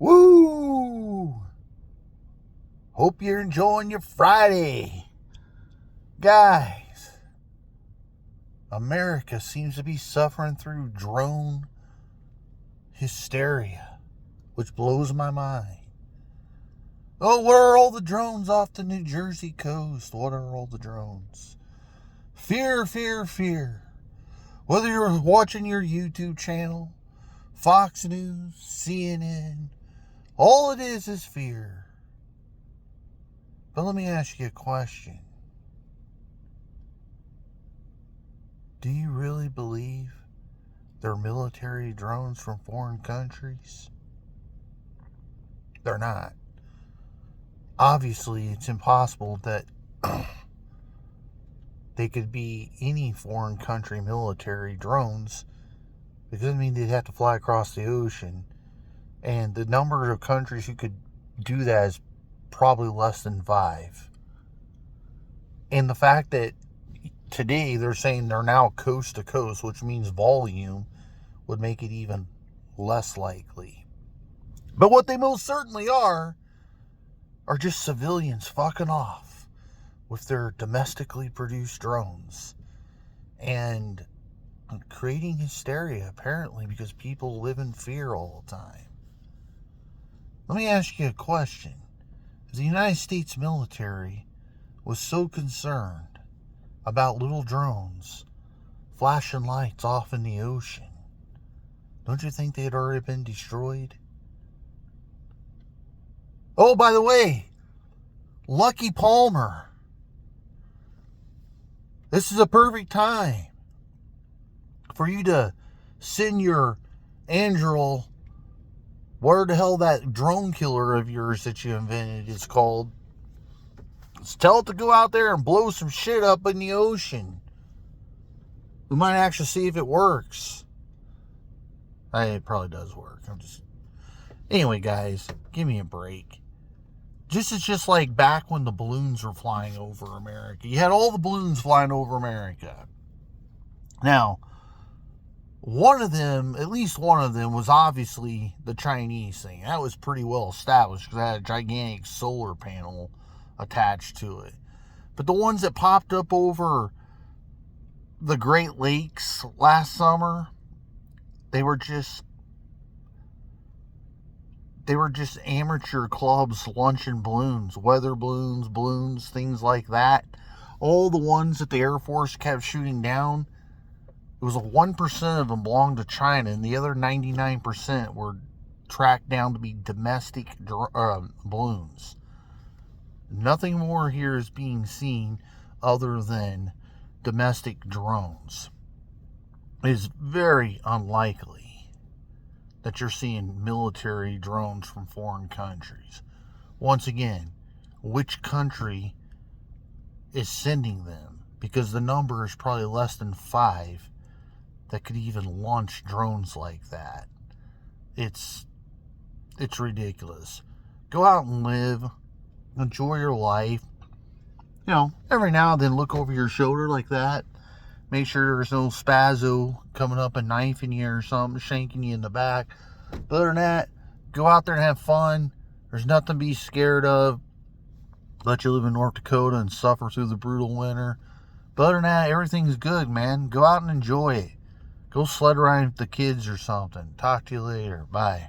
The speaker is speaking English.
Woo! Hope you're enjoying your Friday. Guys, America seems to be suffering through drone hysteria, which blows my mind. Oh, what are all the drones off the New Jersey coast? What are all the drones? Fear, fear, fear. Whether you're watching your YouTube channel, Fox News, CNN, all it is fear. But let me ask you a question. Do you really believe they're military drones from foreign countries? They're not. Obviously, it's impossible that they could be any foreign country military drones, because I mean they'd have to fly across the ocean, and the number of countries who could do that is probably less than 5. And the fact that today they're saying they're now coast to coast, which means volume, would make it even less likely. But what they most certainly are just civilians fucking off with their domestically produced drones and creating hysteria, apparently, because people live in fear all the time. Let me ask you a question. If the United States military was so concerned about little drones flashing lights off in the ocean, don't you think they had already been destroyed? Oh, by the way, Lucky Palmer. This is a perfect time for you to send your Anduril, where the hell that drone killer of yours that you invented is called. Let's tell it to go out there and blow some shit up in the ocean. We might actually see if it works. It probably does work. Anyway, guys, give me a break. It's just like back when the balloons were flying over America. You had all the balloons flying over America. Now, at least one of them was obviously the Chinese thing. That was pretty well established because it had a gigantic solar panel attached to it. But the ones that popped up over the Great Lakes last summer, they were just amateur clubs launching balloons, weather balloons, things like that. All the ones that the Air Force kept shooting down, it was 1% of them belonged to China, and the other 99% were tracked down to be domestic balloons. Nothing more here is being seen other than domestic drones. It is very unlikely that you're seeing military drones from foreign countries. Once again, which country is sending them? Because the number is probably less than 5 that could even launch drones like that. It's ridiculous. Go out and live. Enjoy your life. Every now and then look over your shoulder like that. Make sure there's no spazzo coming up and knifing you or something, shanking you in the back. But other than that, go out there and have fun. There's nothing to be scared of. Let you live in North Dakota and suffer through the brutal winter. But other than that, everything's good, man. Go out and enjoy it. Go sled ride with the kids or something. Talk to you later. Bye.